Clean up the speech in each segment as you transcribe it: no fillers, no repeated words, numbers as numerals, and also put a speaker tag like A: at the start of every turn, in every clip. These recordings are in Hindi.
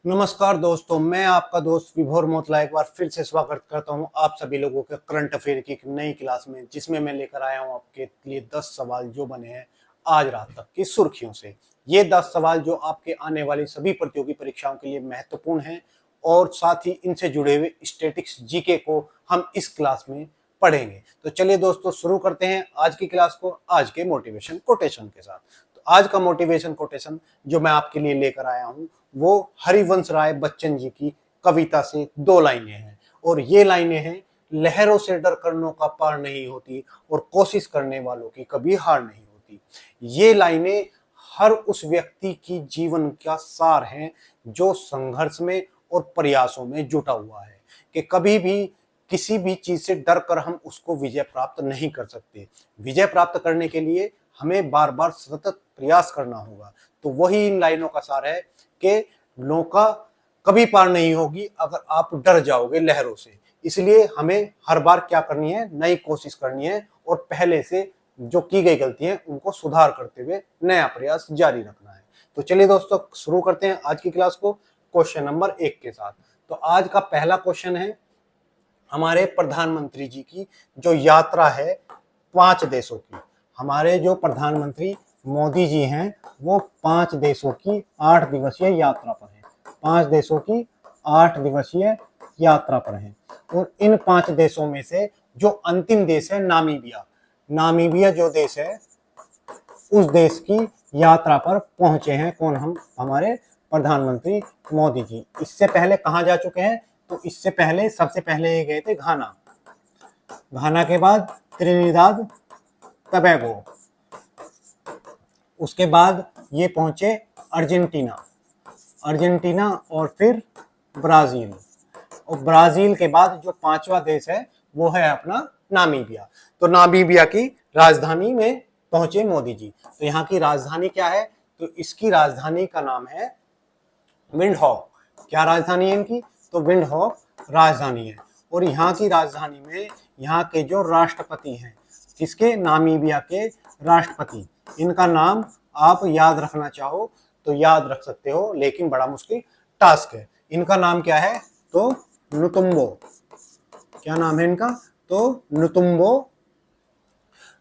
A: नमस्कार दोस्तों, मैं आपका दोस्त विभोर मोतला एक बार फिर से स्वागत करता हूं आप सभी लोगों के करंट अफेयर की एक नई क्लास में, जिसमें मैं लेकर आया हूं आपके लिए 10 सवाल जो बने हैं आज रात तक की सुर्खियों से। ये 10 सवाल जो आपके आने वाली सभी प्रतियोगी परीक्षाओं के लिए महत्वपूर्ण हैं और साथ ही इनसे जुड़े हुए स्टैटिक्स जीके को हम इस क्लास में पढ़ेंगे। तो चलिए दोस्तों, शुरू करते हैं आज की क्लास को आज के मोटिवेशन कोटेशन के साथ। तो आज का मोटिवेशन कोटेशन जो मैं आपके लिए लेकर आया हूँ वो हरिवंश राय बच्चन जी की कविता से 2 लाइनें हैं और ये लाइनें हैं, लहरों से डर कर नौका पार नहीं होती और कोशिश करने वालों की कभी हार नहीं होती। ये लाइनें हर उस व्यक्ति की जीवन का सार हैं जो संघर्ष में और प्रयासों में जुटा हुआ है कि कभी भी किसी भी चीज से डर कर हम उसको विजय प्राप्त नहीं कर सकते। विजय प्राप्त करने के लिए हमें बार बार सतत प्रयास करना होगा। तो वही इन लाइनों का सार है कि नौका कभी पार नहीं होगी अगर आप डर जाओगे लहरों से। इसलिए हमें हर बार क्या करनी है, नई कोशिश करनी है और पहले से जो की गई गलती है उनको सुधार करते हुए नया प्रयास जारी रखना है। तो चलिए दोस्तों, शुरू करते हैं आज की क्लास को क्वेश्चन नंबर 1 के साथ। तो आज का पहला क्वेश्चन है हमारे प्रधानमंत्री जी की जो यात्रा है 5 देशों की। हमारे जो प्रधानमंत्री मोदी जी हैं वो 5 देशों की 8 दिवसीय यात्रा पर हैं। 5 देशों की 8 दिवसीय यात्रा पर हैं और इन 5 देशों में से जो अंतिम देश है नामीबिया, नामीबिया जो देश है उस देश की यात्रा पर पहुंचे हैं कौन, हम हमारे प्रधानमंत्री मोदी जी। इससे पहले कहाँ जा चुके हैं, तो इससे पहले सबसे पहले ये गए थे घाना, घाना के बाद त्रिनिदाद टबैगो, उसके बाद ये पहुंचे अर्जेंटीना, अर्जेंटीना और फिर ब्राजील, और ब्राजील के बाद जो 5वां देश है वो है अपना नामीबिया। तो नामीबिया की राजधानी में पहुंचे मोदी जी। तो यहाँ की राजधानी क्या है, तो इसकी राजधानी का नाम है विंडहॉक। क्या राजधानी है इनकी, तो विंडहॉक राजधानी है। और यहाँ की राजधानी में यहाँ के जो राष्ट्रपति हैं, किसके, नामीबिया के राष्ट्रपति, इनका नाम आप याद रखना चाहो तो याद रख सकते हो, लेकिन बड़ा मुश्किल टास्क है। इनका नाम क्या है, तो नुतुम्बो। क्या नाम है इनका, तो नुतुम्बो,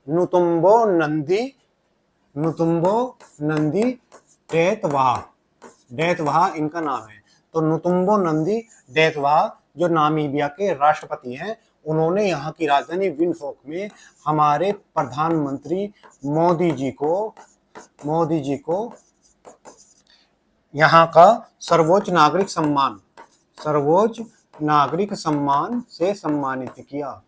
A: नुतुम्बो नंदी, नुतुम्बो नंदी डेतवाह, डेतवाह इनका नाम है। तो नुतुम्बो नंदी डेतवाह जो नामीबिया के राष्ट्रपति हैं, उन्होंने यहाँ की राजधानी विंडहॉक में हमारे प्रधानमंत्री मोदी जी को यहाँ का सर्वोच्च नागरिक सम्मान, सर्वोच्च नागरिक सम्मान से सम्मानित किया।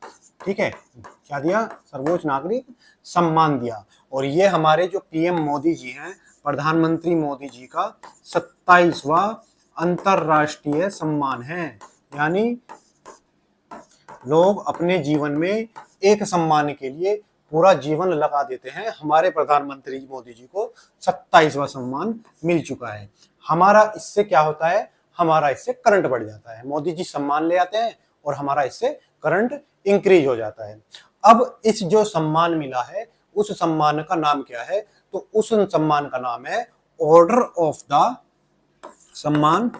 A: ठीक है, क्या दिया, सर्वोच्च नागरिक सम्मान दिया। और ये हमारे जो पीएम मोदी जी हैं, प्रधानमंत्री मोदी जी का 27वां अंतरराष्ट्रीय सम्मान है। यानी लोग अपने जीवन में एक सम्मान के लिए पूरा जीवन लगा देते हैं। हमारे प्रधानमंत्री मोदी जी को 27वां सम्मान मिल चुका है। हमारा इससे क्या होता है, हमारा इससे करंट बढ़ जाता है। मोदी जी सम्मान ले आते हैं और हमारा इससे करंट इंक्रीज हो जाता है। अब इस जो सम्मान मिला है उस सम्मान का नाम क्या है, तो उस सम्मान का नाम है ऑर्डर ऑफ द सम्मान,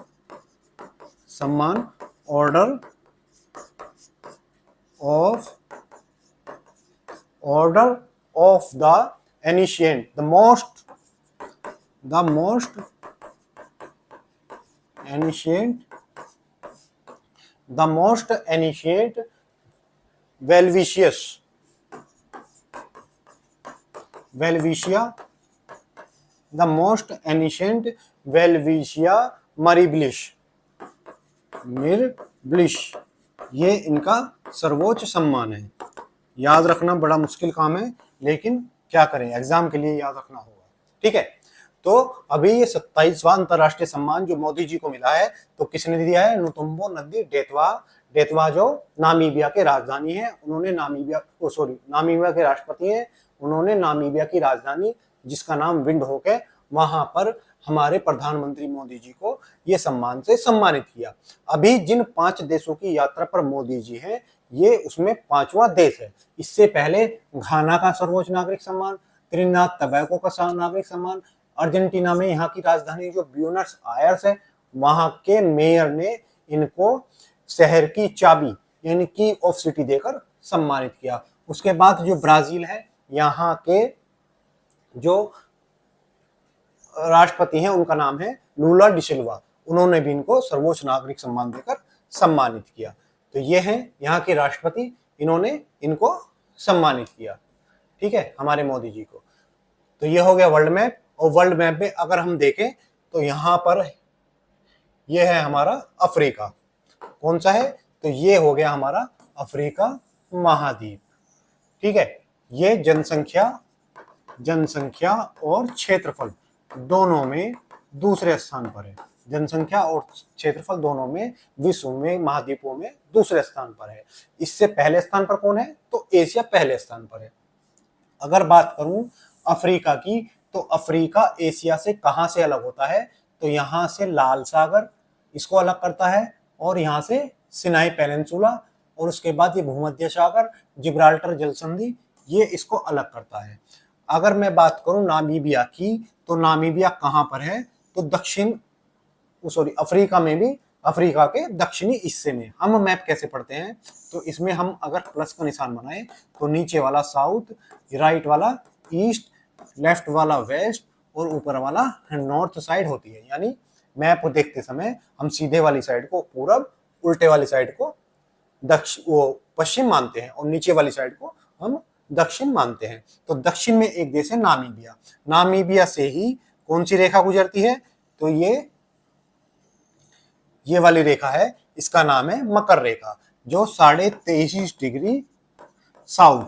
A: सम्मान order of the ancient, the most ancient Welwitschia mirabilis, ये इनका सर्वोच्च सम्मान है। याद रखना बड़ा मुश्किल काम है, लेकिन क्या करें, एग्जाम के लिए याद रखना होगा। ठीक है, तो अभी ये 27वां अंतरराष्ट्रीय सम्मान जो मोदी जी को मिला है, तो किसने दिया है, नुतुम्बो नंदी डेतवा, डेतवा जो नामीबिया के राजधानी है, उन्होंने नामीबिया के राष्ट्रपति हैं, उन्होंने नामीबिया की राजधानी जिसका नाम विंडहॉक है, वहां पर हमारे प्रधानमंत्री मोदी जी को ये सम्मान से सम्मानित किया। अभी जिन 5 देशों की यात्रा पर मोदी जी हैं, ये उसमें 5वां देश है। इससे पहले घाना का सर्वोच्च नागरिक सम्मान, त्रिनिदाद टबैगो का नागरिक सम्मान, अर्जेंटीना में यहाँ की राजधानी जो ब्यूनस आयर्स है वहां के मेयर ने इनको शहर की चाबी यानी की ऑफ सिटी देकर सम्मानित किया। उसके बाद जो ब्राजील है, यहाँ के जो राष्ट्रपति हैं उनका नाम है लूला डी सिल्वा, उन्होंने भी इनको सर्वोच्च नागरिक सम्मान देकर सम्मानित किया। तो ये हैं यहाँ के राष्ट्रपति, इन्होंने इनको सम्मानित किया। ठीक है, हमारे मोदी जी को। तो ये हो गया वर्ल्ड मैप। और वर्ल्ड मैप में अगर हम देखें तो यहाँ पर ये है हमारा अफ्रीका। कौन सा है? तो ये हो गया हमारा अफ्रीका महाद्वीप। ठीक है, ये जनसंख्या और क्षेत्रफल दोनों में दूसरे स्थान पर है। जनसंख्या और क्षेत्रफल दोनों में विश्व में महाद्वीपों में दूसरे स्थान पर है। इससे पहले स्थान पर कौन है? तो एशिया पहले स्थान पर है। अगर बात करूं अफ्रीका की, तो अफ्रीका एशिया से कहां से अलग होता है? तो यहां से लाल सागर इसको अलग करता है, और यहां से सिनाई पेनिनसुला, और उसके बाद ये भूमध्य सागर, जिब्राल्टर जल संधि, ये इसको अलग करता है। अगर मैं बात करूं नामीबिया की, तो नामीबिया कहां पर है? तो अफ्रीका में भी, अफ्रीका के दक्षिणी हिस्से में। हम मैप कैसे पढ़ते हैं? तो इसमें हम अगर प्लस का निशान बनाए तो नीचे वाला साउथ, राइट वाला ईस्ट, लेफ्ट वाला वेस्ट और ऊपर वाला नॉर्थ साइड होती है। यानी मैप देखते समय हम सीधे वाली साइड को पूरब, उल्टे वाली साइड को पश्चिम मानते हैं, और नीचे वाली साइड को हम दक्षिण मानते हैं। तो दक्षिण में एक देश है नामीबिया। नामीबिया से ही कौन सी रेखा गुजरती है? तो ये वाली रेखा है, इसका नाम है मकर रेखा, जो 23.5 डिग्री साउथ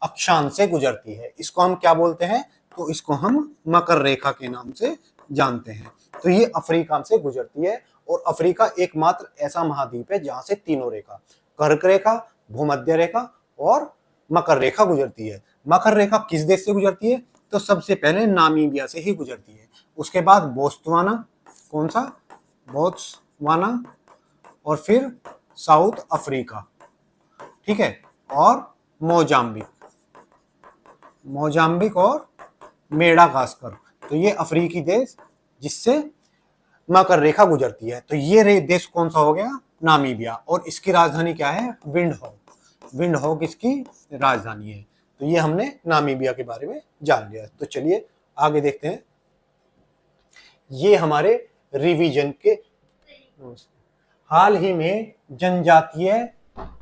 A: अक्षांश से गुजरती है। इसको हम क्या बोलते हैं? तो इसको हम मकर रेखा के नाम से जानते हैं। तो ये अफ्रीका से गुजरती है, और अफ्रीका एकमात्र ऐसा महाद्वीप है जहां से तीनों रेखा, कर्क रेखा, भूमध्य रेखा और मकर रेखा गुजरती है। मकर रेखा किस देश से गुजरती है? तो सबसे पहले नामीबिया से ही गुजरती है। उसके बाद बोत्सवाना, कौन सा? बोत्सवाना, और फिर साउथ अफ्रीका, ठीक है, और मोजाम्बिक और मेडागास्कर। तो ये अफ्रीकी देश जिससे मकर रेखा गुजरती है। तो ये देश कौन सा हो गया? नामीबिया। और इसकी राजधानी क्या है? विंडहोक इसकी राजधानी है। तो ये हमने नामीबिया के बारे में जान लिया। तो चलिए आगे देखते हैं। ये हमारे रिवीजन के हाल ही में जनजातीय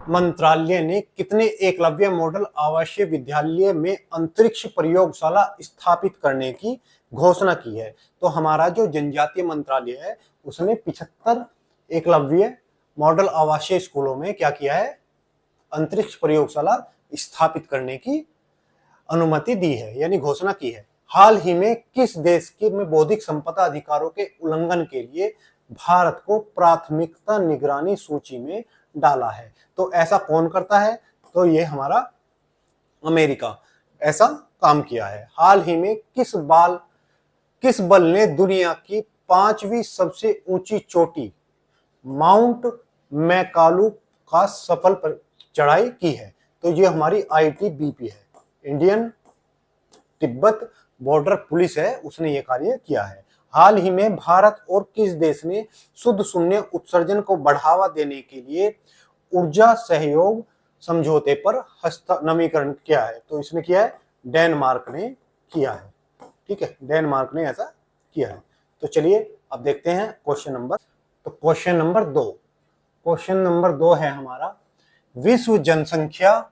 A: मंत्रालय ने कितने एकलव्य मॉडल आवासीय विद्यालय में अंतरिक्ष प्रयोगशाला स्थापित करने की घोषणा की है? तो हमारा जो जनजातीय मंत्रालय है उसने 75 एकलव्य मॉडल आवासीय स्कूलों में क्या किया है? अंतरिक्ष प्रयोगशाला स्थापित करने की अनुमति दी है, यानी घोषणा की है। हाल ही में किस देश के में बौद्धिक संपदा अधिकारों के उल्लंघन के लिए भारत को प्राथमिकता निगरानी सूची में डाला है? तो ऐसा कौन करता है? तो ये हमारा अमेरिका ऐसा काम किया है। हाल ही में किस बल ने दुनिया की 5वीं सबसे ऊंची चोटी माउंट मैकालू का सफल चढ़ाई की है? तो ये हमारी ITBP है, इंडियन तिब्बत बॉर्डर पुलिस है, उसने ये कार्य किया है। हाल ही में भारत और किस देश ने शुद्ध शून्य उत्सर्जन को बढ़ावा देने के लिए ऊर्जा सहयोग समझौते पर नवीकरण किया है? तो इसने किया है, डेनमार्क ने किया है। ठीक है, डेनमार्क ने ऐसा किया है। तो चलिए अब देखते हैं क्वेश्चन नंबर। तो क्वेश्चन नंबर 2 है हमारा विश्व जनसंख्या।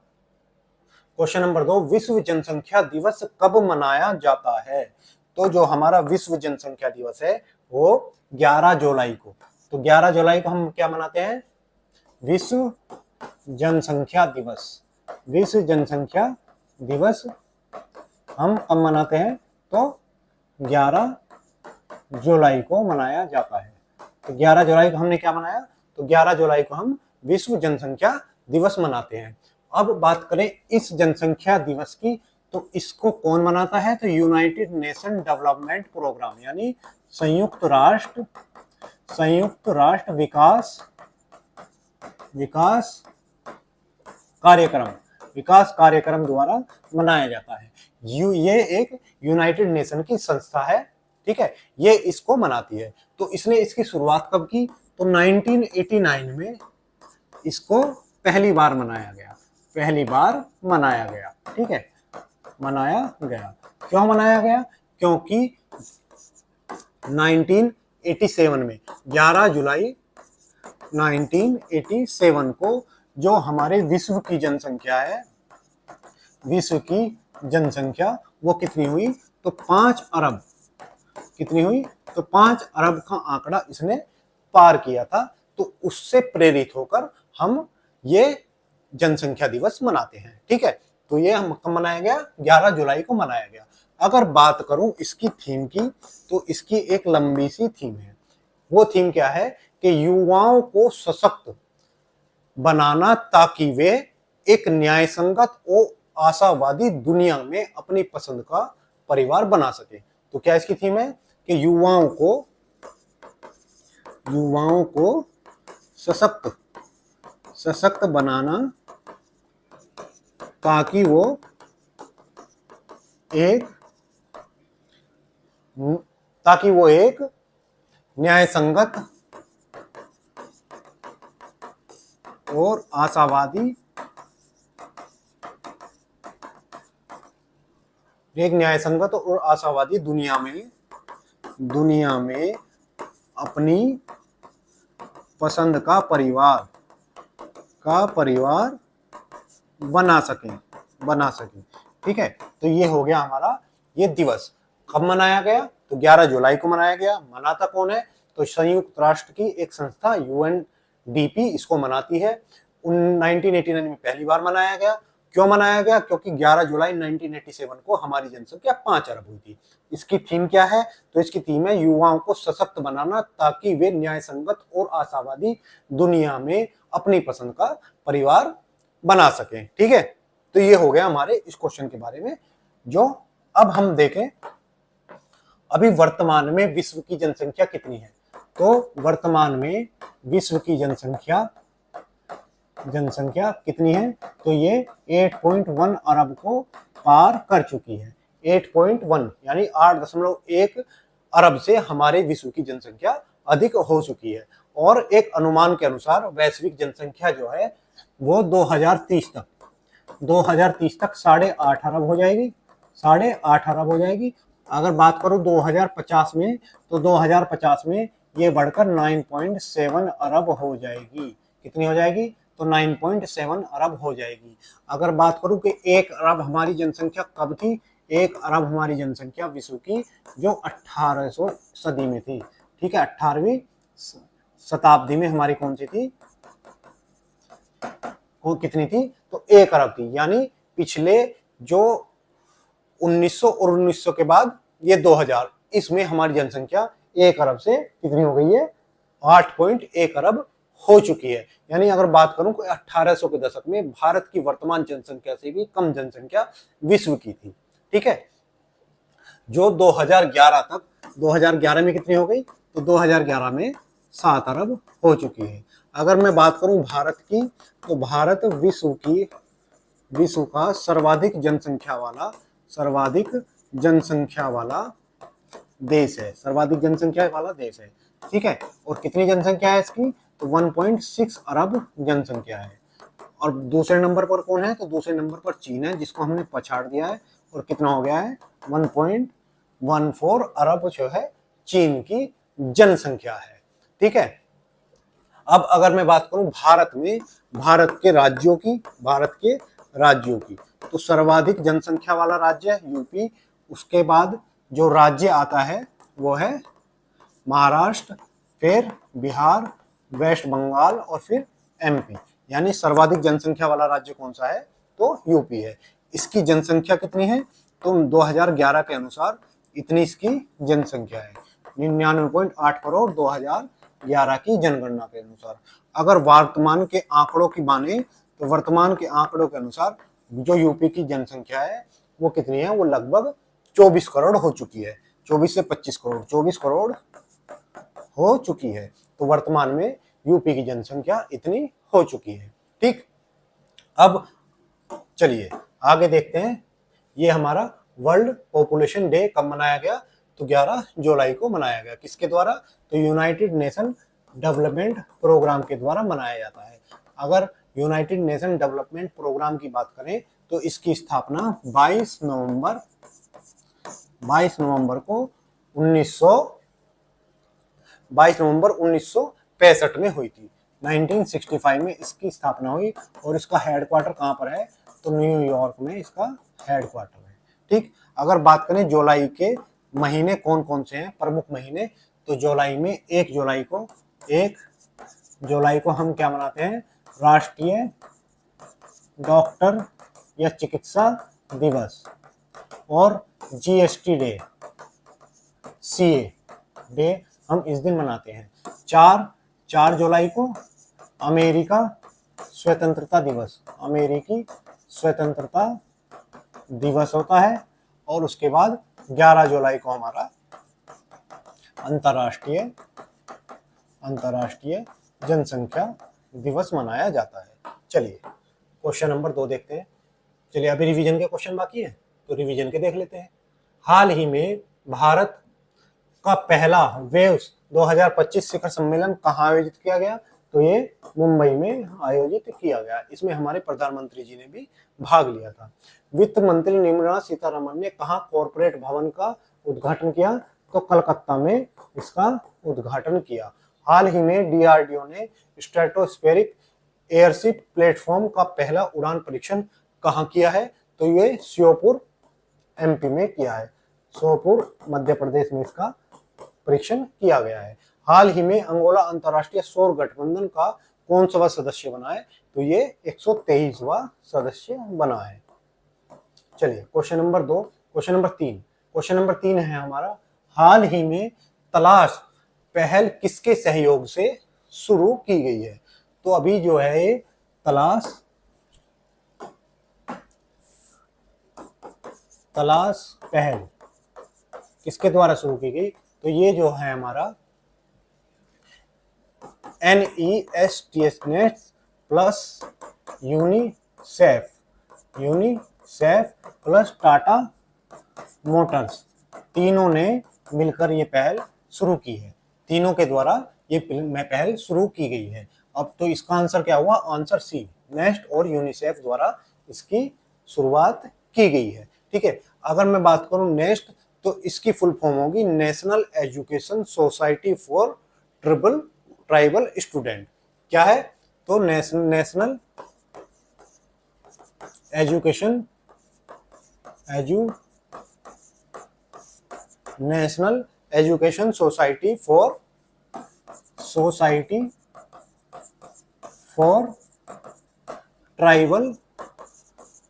A: क्वेश्चन नंबर 2, विश्व जनसंख्या दिवस कब मनाया जाता है? तो जो हमारा विश्व जनसंख्या दिवस है वो 11 जुलाई को। तो 11 जुलाई को हम क्या मनाते हैं? विश्व जनसंख्या दिवस। विश्व जनसंख्या दिवस हम कब मनाते हैं? तो 11 जुलाई को मनाया जाता है। तो 11 जुलाई को हमने क्या मनाया? तो 11 जुलाई को हम विश्व जनसंख्या दिवस मनाते हैं। अब बात करें इस जनसंख्या दिवस की, तो इसको कौन मनाता है? तो यूनाइटेड नेशन डेवलपमेंट प्रोग्राम, यानी संयुक्त राष्ट्र विकास कार्यक्रम द्वारा मनाया जाता है। ये एक यूनाइटेड नेशन की संस्था है, ठीक है, ये इसको मनाती है। तो इसने इसकी शुरुआत कब की? तो 1989 में इसको पहली बार मनाया गया, पहली बार मनाया गया। ठीक है, मनाया गया। क्यों मनाया गया? क्योंकि 1987 में 11 जुलाई 1987 को जो हमारे विश्व की जनसंख्या है, विश्व की जनसंख्या वो कितनी हुई? तो 5 अरब। कितनी हुई? तो 5 अरब का आंकड़ा इसने पार किया था। तो उससे प्रेरित होकर हम ये जनसंख्या दिवस मनाते हैं। ठीक है, तो ये हम कब मनाया गया? 11 जुलाई को मनाया गया। अगर बात करूं इसकी थीम की, तो इसकी एक लंबी सी थीम है। वो थीम क्या है कि युवाओं को सशक्त बनाना ताकि वे एक न्यायसंगत और आशावादी दुनिया में अपनी पसंद का परिवार बना सके। तो क्या इसकी थीम है कि युवाओं को सशक्त बनाना ताकि वो एक न्यायसंगत और आशावादी दुनिया में अपनी पसंद का परिवार बना सके। ठीक है, तो ये हो गया हमारा ये दिवस। कब मनाया गया? तो 11 जुलाई को मनाया गया। मनाता कौन है? तो संयुक्त राष्ट्र की एक संस्था UNDP इसको मनाती है। 1989 में पहली बार मनाया गया। क्यों मनाया गया? क्योंकि 11 जुलाई 1987 को हमारी जनसंख्या 5 अरब हुई थी। इसकी थीम क्या है? तो इसकी थीम है युवाओं को सशक्त बनाना ताकि वे न्यायसंगत और आशावादी दुनिया में अपनी पसंद का परिवार बना सकें। ठीक है, तो ये हो गया हमारे इस क्वेश्चन के बारे में। जो अब हम देखें अभी वर्तमान में विश्व की जनसंख्या कितनी है। तो वर्तमान में विश्व की जनसंख्या कितनी है? तो ये 8.1 अरब को पार कर चुकी है। 8.1 यानी 8.1 अरब से हमारे विश्व की जनसंख्या अधिक हो चुकी है। और एक अनुमान के अनुसार वैश्विक जनसंख्या जो है वो 2030 तक 8.5 अरब हो जाएगी। 8.5 अरब हो जाएगी। अगर बात करूं 2050 में, तो 2050 में ये बढ़कर 9.7 अरब हो जाएगी। कितनी हो जाएगी? तो 9.7 अरब हो जाएगी। अगर बात करूं कि 1 अरब हमारी जनसंख्या कब थी? 1 अरब हमारी जनसंख्या विश्व की जो 1800 सदी में थी। ठीक है, 18वीं शताब्दी में हमारी कौन सी थी? कितनी थी? तो 1 अरब थी। यानी पिछले जो 1900 और 1900 के बाद ये 2000, इसमें हमारी जनसंख्या 1 अरब से कितनी हो गई है? 8.1 अरब हो चुकी है। यानी अगर बात करूं कि 1800 के दशक में भारत की वर्तमान जनसंख्या से भी कम जनसंख्या विश्व की थी। ठीक है, जो 2011 में कितनी हो गई? तो 2011 में 7 अरब हो चुकी है। अगर मैं बात करूं भारत की, तो भारत विश्व का सर्वाधिक जनसंख्या वाला देश है। ठीक है, और कितनी जनसंख्या है इसकी? तो 1.6 अरब जनसंख्या है। और दूसरे नंबर पर कौन है? तो दूसरे नंबर पर चीन है, जिसको हमने पछाड़ दिया है। और कितना हो गया है? 1.14 अरब जो है चीन की जनसंख्या है। ठीक है, अब अगर मैं बात करूं भारत के राज्यों की, तो सर्वाधिक जनसंख्या वाला राज्य है यूपी। उसके बाद जो राज्य आता है वो है महाराष्ट्र, फिर बिहार, वेस्ट बंगाल और फिर MP। यानी सर्वाधिक जनसंख्या वाला राज्य कौन सा है? तो यूपी है। इसकी जनसंख्या कितनी है? तो 2011 के अनुसार इतनी इसकी जनसंख्या है, 99.8 करोड़ 2011 की जनगणना के अनुसार। अगर वर्तमान के आंकड़ों की माने, तो वर्तमान के आंकड़ों के अनुसार जो यूपी की जनसंख्या है वो कितनी है? वो लगभग 24 करोड़ हो चुकी है। 24 से 25 करोड़, 24 करोड़ हो चुकी है। तो वर्तमान में यूपी की जनसंख्या इतनी हो चुकी है। ठीक, अब चलिए आगे देखते हैं। ये हमारा वर्ल्ड पॉपुलेशन डे कब मनाया गया? तो 11 जुलाई को मनाया गया। किसके द्वारा? तो यूनाइटेड नेशन डेवलपमेंट प्रोग्राम के द्वारा मनाया जाता है। अगर यूनाइटेड नेशन डेवलपमेंट प्रोग्राम की बात करें तो इसकी स्थापना 22 नवंबर को 1965 में हुई थी। 1965 में इसकी स्थापना हुई और इसका हेडक्वार्टर कहाँ पर है? तो न्यूयॉर्क में इसका हेडक्वार्टर है। ठीक, अगर बात करें जुलाई के महीने कौन कौन से हैं, प्रमुख महीने, तो जुलाई में 1 जुलाई को हम क्या मनाते हैं? राष्ट्रीय डॉक्टर या चिकित्सा दिवस और जीएसटी डे, सीए डे हम इस दिन मनाते हैं। 4 जुलाई को अमेरिका स्वतंत्रता दिवस, अमेरिकी स्वतंत्रता दिवस होता है। और उसके बाद 11 जुलाई को हमारा अंतर्राष्ट्रीय जनसंख्या दिवस मनाया जाता है। चलिए क्वेश्चन नंबर 2 देखते हैं। चलिए अभी रिवीजन के क्वेश्चन बाकी है तो रिवीजन के देख लेते हैं। हाल ही में भारत का पहला वेव्स 2025 शिखर सम्मेलन कहाँ आयोजित किया गया? तो ये मुंबई में आयोजित किया गया। इसमें हमारे प्रधानमंत्री जी ने भी भाग लिया था। वित्त मंत्री निर्मला सीतारमण ने कहाँ कॉर्पोरेट भवन का उद्घाटन किया? तो कलकत्ता में इसका उद्घाटन किया। हाल ही में डीआरडीओ ने स्ट्रेटोस्फेरिक एयरशिप प्लेटफॉर्म का पहला उड़ान परीक्षण कहाँ किया है? तो ये श्योपुर एमपी में किया है। श्योपुर मध्य प्रदेश में इसका परीक्षण किया गया है। हाल ही में अंगोला अंतर्राष्ट्रीय सौर गठबंधन का कौन सा सदस्य बना है? तो ये 123वां सदस्य बना है। चलिए क्वेश्चन नंबर 2, क्वेश्चन नंबर 3 है हमारा, हाल ही में तलाश पहल किसके सहयोग से शुरू की गई है? तो अभी जो है ये तलाश पहल किसके द्वारा शुरू की गई? तो ये जो है हमारा NEST plus UNICEF plus Tata Motors, तीनों ने मिलकर ये पहल शुरू की है। तीनों के द्वारा ये पहल शुरू की गई है। अब तो इसका आंसर क्या हुआ? आंसर सी, नेस्ट और यूनिसेफ द्वारा इसकी शुरुआत की गई है। ठीक है, अगर मैं बात करूं नेस्ट तो इसकी फुल फॉर्म होगी national education society for tribal student. क्या है? तो national education society for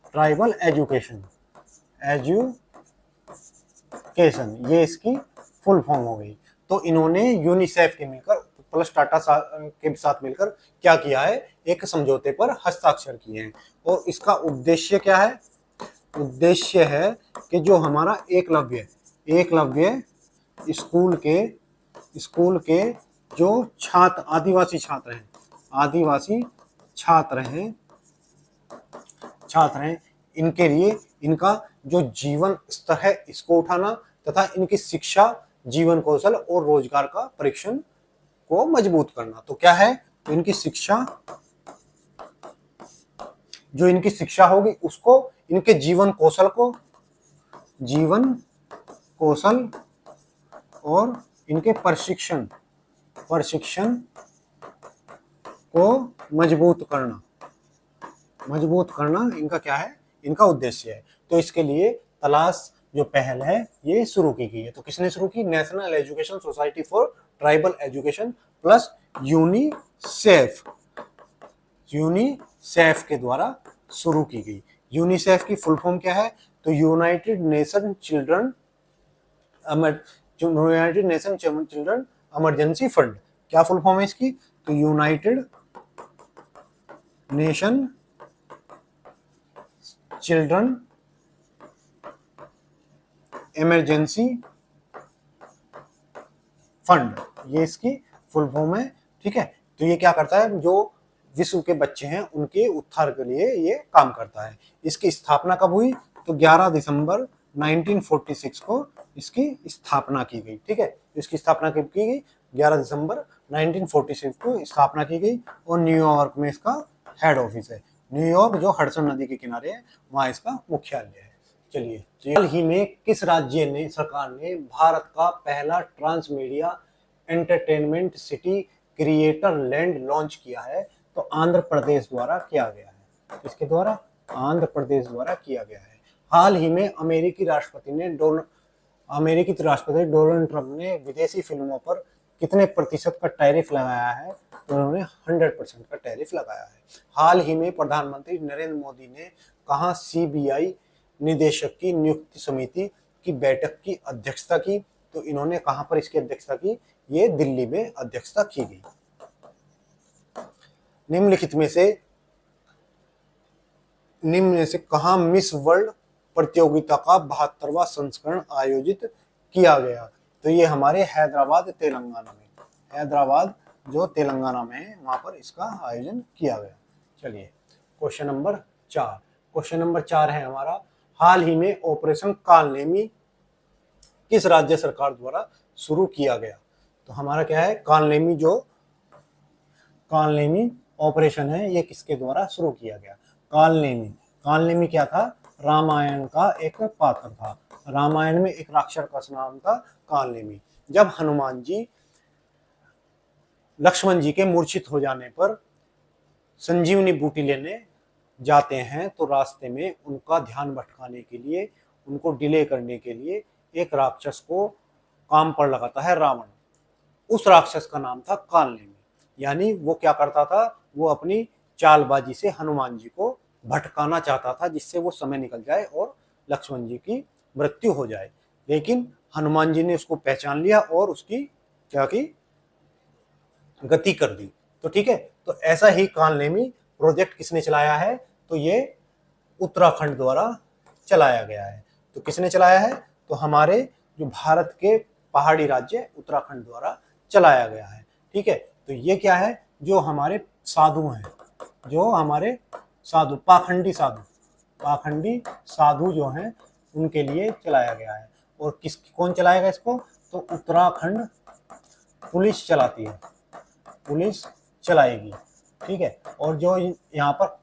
A: tribal education, ये इसकी फुल फॉर्म हो गई। तो इन्होंने यूनिसेफ के मिलकर प्लस टाटा के साथ मिलकर क्या किया है? एक समझौते पर हस्ताक्षर किए हैं। और इसका उद्देश्य क्या है? उद्देश्य है कि जो हमारा एकलव्य स्कूल के जो आदिवासी छात्र हैं इनके लिए इनका जो जीवन स्तर है इसको उठाना तथा इनकी शिक्षा, जीवन कौशल और रोजगार का परीक्षण को मजबूत करना। तो क्या है? तो इनकी शिक्षा होगी उसको, इनके जीवन कौशल और इनके प्रशिक्षण को मजबूत करना इनका क्या है? इनका उद्देश्य है। तो इसके लिए तलाश जो पहल है ये शुरू की गई है। तो किसने शुरू की? National education society for tribal education plus UNICEF के द्वारा शुरू की गई। यूनिसेफ की फुल फॉर्म क्या है? तो United nation children emergency fund. क्या फुल फॉर्म है इसकी? तो United nation children emergency fund, ये इसकी फुल फॉर्म है। ठीक है, तो ये क्या करता है? जो विश्व के बच्चे हैं उनके उत्थान के लिए ये काम करता है। इसकी स्थापना कब हुई? तो 11 दिसंबर 1946 को इसकी स्थापना की गई। ठीक है, इसकी स्थापना कब की गई? 11 दिसंबर 1946 को स्थापना की गई और न्यूयॉर्क में इसका हेड ऑफिस है। न्यूयॉर्क जो हडसन नदी के किनारे है, वहां इसका मुख्यालय है। चलिए, हाल ही में किस राज्य ने सरकार ने भारत का पहला transmedia entertainment city creator land launch किया है? तो आंध्र प्रदेश द्वारा किया गया है। इसके द्वारा आंध्र प्रदेश द्वारा किया गया है। हाल ही में अमेरिकी राष्ट्रपति डोनाल्ड ट्रंप ने विदेशी फिल्मों पर कितने प्रतिशत का टैरिफ लगाया है? तो उन्होंने 100% का टैरिफ लगाया है। हाल ही में प्रधानमंत्री नरेंद्र मोदी ने कहां सीबीआई निदेशक की नियुक्ति समिति की बैठक की अध्यक्षता की? तो इन्होंने कहां पर इसकी अध्यक्षता की? ये दिल्ली में अध्यक्षता की गई। निम्नलिखित में से कहां मिस वर्ल्ड प्रतियोगिता का 72वां संस्करण आयोजित किया गया? तो ये हमारे हैदराबाद तेलंगाना में, हैदराबाद जो तेलंगाना में है, वहां पर इसका आयोजन किया गया। चलिए, क्वेश्चन नंबर 4 है हमारा, हाल ही में ऑपरेशन कालनेमी किस राज्य सरकार द्वारा शुरू किया गया? तो हमारा क्या है, कालनेमी ऑपरेशन है, ये किसके द्वारा शुरू किया गया? कालनेमी क्या था? रामायण का एक पात्र था। रामायण में एक राक्षस का नाम था कालनेमी। जब हनुमान जी लक्ष्मण जी के मूर्छित हो जाने पर संजीवनी बूटी लेने जाते हैं, तो रास्ते में उनका ध्यान भटकाने के लिए, उनको डिले करने के लिए एक राक्षस को काम पर लगाता है रावण। उस राक्षस का नाम था कालनेमी। यानी वो क्या करता था, वो अपनी चालबाजी से हनुमान जी को भटकाना चाहता था, जिससे वो समय निकल जाए और लक्ष्मण जी की मृत्यु हो जाए। लेकिन हनुमान जी ने उसको पहचान लिया और उसकी क्या की, गति कर दी। तो ठीक है, तो ऐसा ही कालनेमी प्रोजेक्ट किसने चलाया है? तो ये उत्तराखंड द्वारा चलाया गया है। तो किसने चलाया है? तो हमारे जो भारत के पहाड़ी राज्य उत्तराखंड द्वारा चलाया गया है। ठीक है, तो ये क्या है, जो हमारे साधु हैं, जो हमारे साधु पाखंडी साधु जो हैं, उनके लिए चलाया गया है। और कौन चलाएगा इसको? तो उत्तराखंड पुलिस चलाती है, पुलिस चलाएगी। ठीक है, और जो यहाँ पर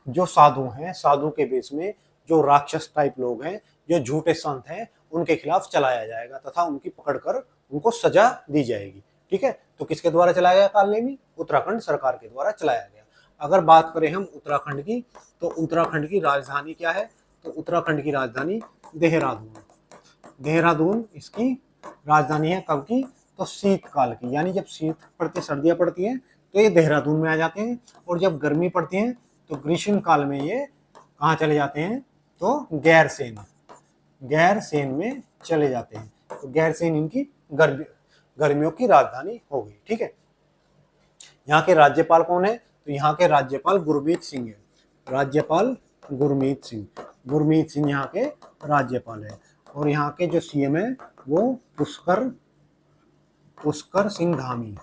A: जो साधु हैं, साधु के बेस में जो राक्षस टाइप लोग हैं, जो झूठे संत हैं, उनके खिलाफ चलाया जाएगा तथा उनकी पकड़कर उनको सजा दी जाएगी। ठीक है, तो किसके द्वारा चलाया गया कालनेमी? उत्तराखंड सरकार के द्वारा चलाया गया। अगर बात करें हम उत्तराखंड की, तो उत्तराखंड की राजधानी क्या है? तो उत्तराखंड की राजधानी देहरादून इसकी राजधानी है। कब की? तो शीतकाल की, यानी जब शीत पड़ती, सर्दियां पड़ती हैं, तो ये देहरादून में आ जाते हैं, और जब गर्मी पड़ती है तो ग्रीष्म काल में ये कहाँ चले जाते हैं? तो गैरसेन में चले जाते हैं। तो गैरसेन इनकी गर्मियों की राजधानी हो गई। ठीक है, यहाँ के राज्यपाल कौन है? तो यहाँ के राज्यपाल गुरमीत सिंह है। राज्यपाल गुरमीत सिंह यहाँ के राज्यपाल है। और यहाँ के जो सीएम है वो पुष्कर सिंह धामी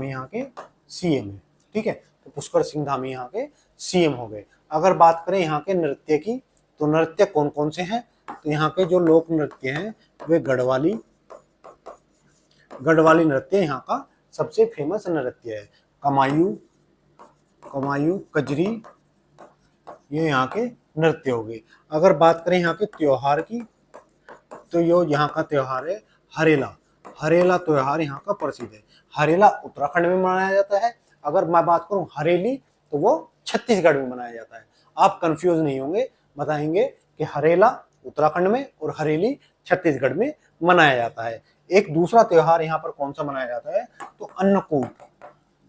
A: यहाँ के सीएम है। ठीक है, तो पुष्कर सिंह धामी यहाँ के सीएम हो गए। अगर बात करें यहाँ के नृत्य की, तो नृत्य कौन कौन से हैं? तो यहाँ के जो लोक नृत्य हैं वे गढ़वाली नृत्य यहाँ का सबसे फेमस नृत्य है। कमायू, कजरी, ये यहाँ के नृत्य हो गए। अगर बात करें यहाँ के त्योहार की, तो यो यहाँ का त्योहार है हरेला त्योहार यहाँ का प्रसिद्ध है। हरेला उत्तराखंड में मनाया जाता है। अगर मैं बात करूं हरेली, तो वो छत्तीसगढ़ में मनाया जाता है। आप कंफ्यूज नहीं होंगे, बताएंगे कि हरेला उत्तराखंड में और हरेली छत्तीसगढ़ में मनाया जाता है। एक दूसरा त्योहार यहाँ पर कौन सा मनाया जाता है? तो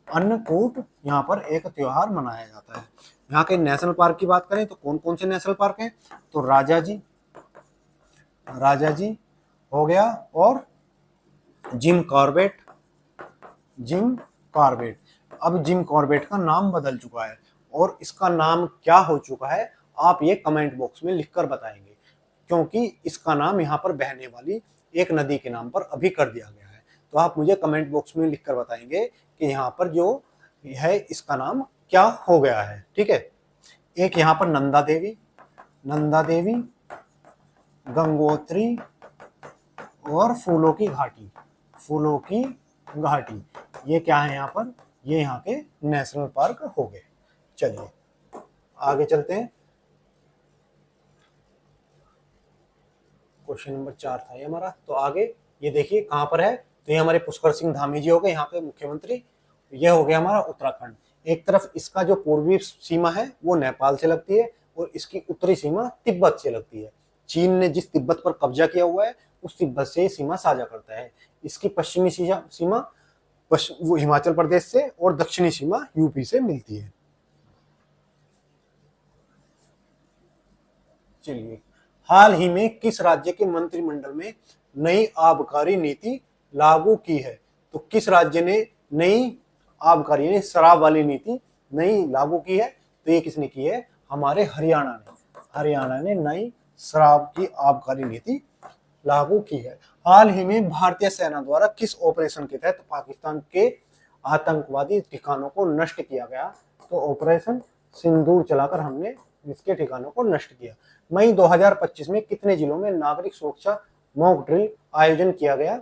A: अन्नकूट यहाँ पर एक त्योहार मनाया जाता है। यहाँ के नेशनल पार्क की बात करें तो कौन कौन से नेशनल पार्क हैं? तो राजा जी हो गया, और जिम कॉर्बेट। अब जिम कॉर्बेट का नाम बदल चुका है, और इसका नाम क्या हो चुका है आप ये कमेंट बॉक्स में लिखकर बताएंगे, क्योंकि इसका नाम यहाँ पर बहने वाली एक नदी के नाम पर अभी कर दिया गया है। तो आप मुझे कमेंट बॉक्स में लिखकर बताएंगे कि यहाँ पर जो है इसका नाम क्या हो गया है। ठीक है, एक यहाँ पर नंदा देवी गंगोत्री और फूलों की घाटी, फूलों की घाटी, ये क्या है यहाँ पर, ये यहाँ के नेशनल पार्क हो गए। चलिए आगे चलते हैं। क्वेश्चन नंबर 4 था ये हमारा। तो आगे ये देखिए कहाँ पर है, तो ये हमारे पुष्कर सिंह धामी जी हो गए यहाँ पे मुख्यमंत्री। ये हो गया हमारा उत्तराखंड। एक तरफ इसका जो पूर्वी सीमा है वो नेपाल से लगती है और इसकी उत्तरी सीमा तिब्बत से लगती है। चीन ने जिस तिब्बत पर कब्जा किया हुआ है उस तिब्बत से सीमा साझा करता है। इसकी पश्चिमी सीमा वो हिमाचल प्रदेश से और दक्षिणी सीमा यूपी से मिलती है। चलिए, हाल ही में किस राज्य के मंत्रिमंडल में नई आबकारी नीति लागू की है? तो किस राज्य ने नई आबकारी यानी शराब वाली नीति नई लागू की है? तो ये किसने की है? हमारे हरियाणा ने। हरियाणा ने नई शराब की आबकारी नीति लागू की है। हाल ही में भारतीय सेना द्वारा किस ऑपरेशन के तहत पाकिस्तान के आतंकवादी ठिकानों को नष्ट किया गया? तो ऑपरेशन सिंदूर चलाकर हमने इसके ठिकानों को नष्ट किया। मई 2025 में कितने जिलों में नागरिक सुरक्षा मॉक ड्रिल आयोजन किया गया?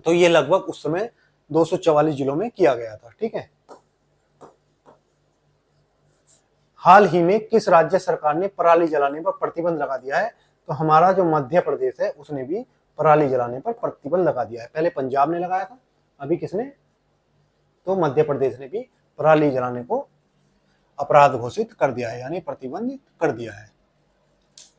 A: तो ये लगभग उस समय 244 जिलों में किया गया था। ठीक है। हाल ही में किस राज्य सरकार ने पराली जलाने पर प्रतिबंध लगा दिया है? तो हमारा जो मध्य प्रदेश है उसने भी पराली जलाने पर प्रतिबंध लगा दिया है। पहले पंजाब ने लगाया था, अभी किसने? तो मध्य प्रदेश ने भी पराली जलाने को अपराध घोषित कर दिया है, यानी प्रतिबंधित कर दिया है।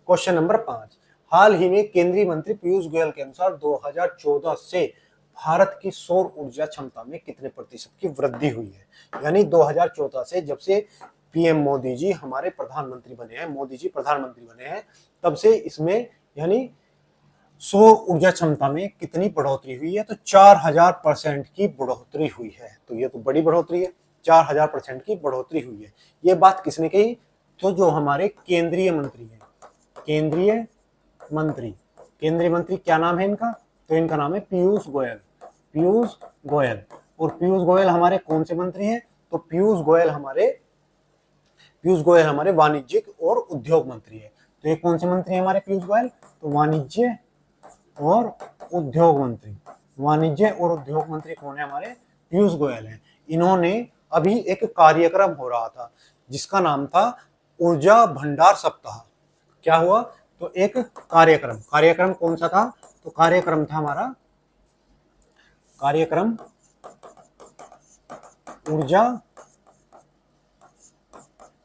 A: क्वेश्चन नंबर 5, हाल ही में केंद्रीय मंत्री पीयूष गोयल के अनुसार 2014 से भारत की सौर ऊर्जा क्षमता में कितने प्रतिशत की वृद्धि हुई है? यानी 2014 से जब से पीएम मोदी जी हमारे प्रधानमंत्री बने हैं, मोदी जी प्रधानमंत्री बने हैं, तब से इसमें यानी सौर ऊर्जा क्षमता में कितनी बढ़ोतरी हुई है? तो 4000% की बढ़ोतरी हुई है। तो ये तो बड़ी बढ़ोतरी है, 4000% की बढ़ोतरी हुई है। ये बात किसने कही? तो जो हमारे केंद्रीय मंत्री हैं, केंद्रीय मंत्री क्या नाम है इनका? तो इनका नाम है पीयूष गोयल। पीयूष गोयल। और पीयूष गोयल हमारे कौन से मंत्री हैं? तो पीयूष गोयल हमारे वाणिज्यिक और उद्योग मंत्री है। तो ये कौन से मंत्री हैं हमारे पीयूष गोयल? तो वाणिज्य और उद्योग मंत्री। वाणिज्य और उद्योग मंत्री कौन है हमारे? पीयूष गोयल हैं। इन्होंने अभी एक कार्यक्रम हो रहा था जिसका नाम था ऊर्जा भंडार सप्ताह। क्या हुआ? तो एक कार्यक्रम कौन सा था? तो कार्यक्रम था हमारा ऊर्जा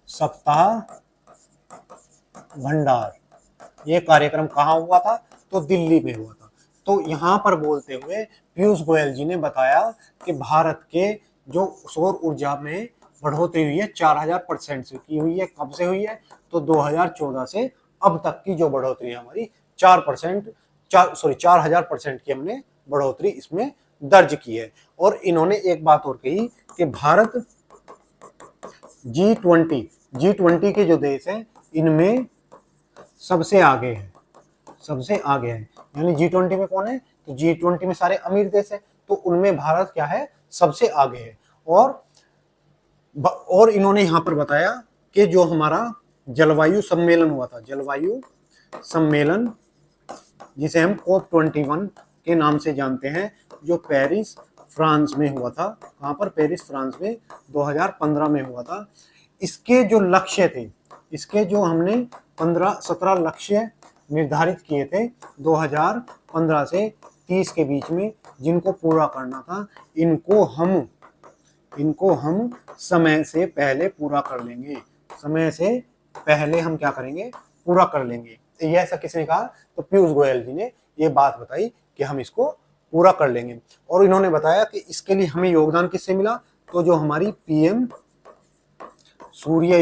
A: सप्ताह भंडार। ये कार्यक्रम कहाँ हुआ था? तो दिल्ली में हुआ था। तो यहाँ पर बोलते हुए पीयूष गोयल जी ने बताया कि भारत के जो सौर ऊर्जा में बढ़ोतरी हुई है 4000% से की हुई है। कब से हुई है? तो 2014 से अब तक की जो बढ़ोतरी है हमारी 4000% की हमने बढ़ोतरी इसमें दर्ज की है। और इन्होंने एक बात और कही कि भारत G20 के जो देश हैं इनमें सबसे आगे है। यानी G20 में कौन है? तो G20 में सारे अमीर देश है, तो उनमें भारत क्या है? सबसे आगे है। और इन्होंने यहाँ पर बताया कि जो हमारा जलवायु सम्मेलन हुआ था, जलवायु सम्मेलन जिसे हम COP21 के नाम से जानते हैं, जो पेरिस फ्रांस में हुआ था। कहाँ पर? पेरिस फ्रांस में 2015 में हुआ था। इसके जो लक्ष्य थे, इसके जो हमने 17 लक्ष्य निर्धारित किए थे 2015 से 30 के बीच में, जिनको पूरा करना था, इनको हम समय से पहले पूरा कर लेंगे। समय से पहले हम क्या करेंगे? पूरा कर लेंगे। ये ऐसा किसने कहा? तो पीयूष गोयल जी ने ये बात बताई कि हम इसको पूरा कर लेंगे। और इन्होंने बताया कि इसके लिए हमें योगदान किससे मिला? तो जो हमारी पीएम सूर्य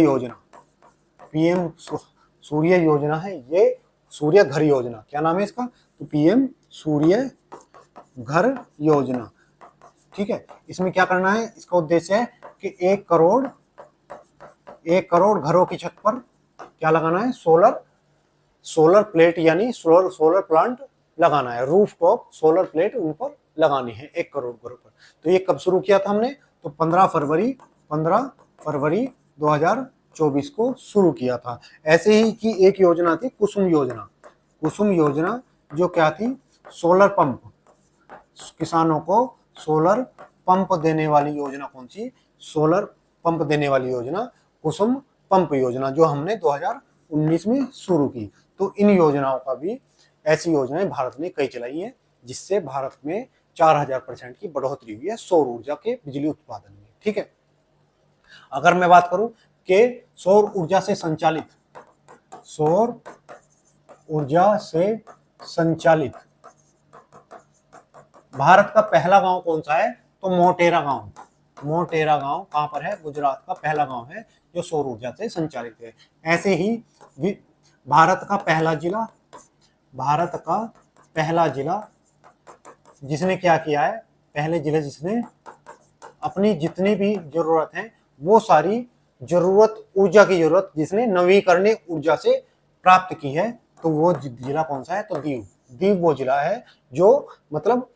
A: योजना है, ये सूर्य घर योजना, क्या नाम है इसका? तो पीएम सूर्य घर योजना। ठीक है। इसमें क्या करना है? इसका उद्देश्य है कि 1 करोड़ घरों की छत पर क्या लगाना है? सोलर प्लेट यानी सोलर प्लांट लगाना है। रूफ टॉप सोलर प्लेट उन पर लगानी है 1 करोड़ घरों पर। तो ये कब शुरू किया था हमने? तो 15 फरवरी 2024 को शुरू किया था। ऐसे ही की एक योजना थी कुसुम कुसुम योजना जो क्या थी, सोलर पंप, किसानों को सोलर पंप देने वाली योजना कौन सी, सोलर पंप देने वाली योजना कुसुम पंप योजना, जो हमने 2019 में शुरू की। तो इन योजनाओं का भी, ऐसी योजनाएं भारत ने कई चलाई हैं जिससे भारत में 4000% की बढ़ोतरी हुई है सौर ऊर्जा के बिजली उत्पादन में। ठीक है, अगर मैं बात करूं कि सौर ऊर्जा से संचालित भारत का पहला गांव कौन सा है, तो मोटेरा गांव कहां पर है, गुजरात का पहला गांव है जो सौर ऊर्जा से संचालित है। ऐसे ही भारत का पहला जिला जिसने क्या किया है, पहले जिले जिसने अपनी जितनी भी जरूरत है वो सारी ऊर्जा की जरूरत जिसने नवीकरणीय ऊर्जा से प्राप्त की है, तो वो जिला कौन सा है, तो दीव वो जिला है जो मतलब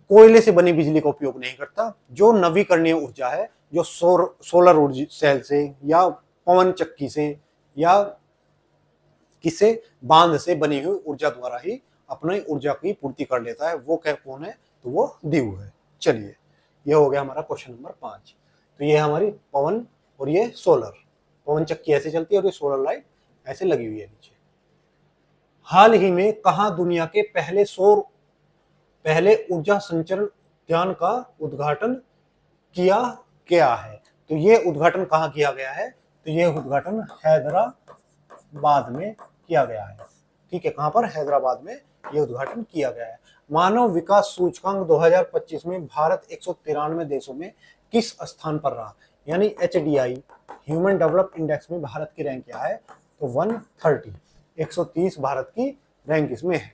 A: कोयले से बनी बिजली का उपयोग नहीं करता, जो नवीकरणीय ऊर्जा है, जो सोलर ऊर्जा सेल से या पवन चक्की से या किसी बांध से बनी हुई ऊर्जा द्वारा ही अपनी ऊर्जा की पूर्ति कर लेता है, वो कौन है, तो वो दीव है। चलिए, ये हो गया हमारा क्वेश्चन नंबर 5। तो ये हमारी पवन और ये सोलर, पवन चक्की ऐसे चलती है और ये सोलर लाइट ऐसे लगी हुई है नीचे। हाल ही में कहाँ दुनिया के पहले ऊर्जा संचरण उद्यान का उद्घाटन किया गया है, तो ये उद्घाटन कहाँ किया गया है, तो ये उद्घाटन हैदराबाद में किया गया है। ठीक है, कहां पर, हैदराबाद में ये उद्घाटन किया गया है। मानव विकास सूचकांक 2025 में भारत 193 देशों में किस स्थान पर रहा, यानी HDI ह्यूमन डेवलप इंडेक्स में भारत की रैंक क्या है, तो 130 भारत की रैंक इसमें है।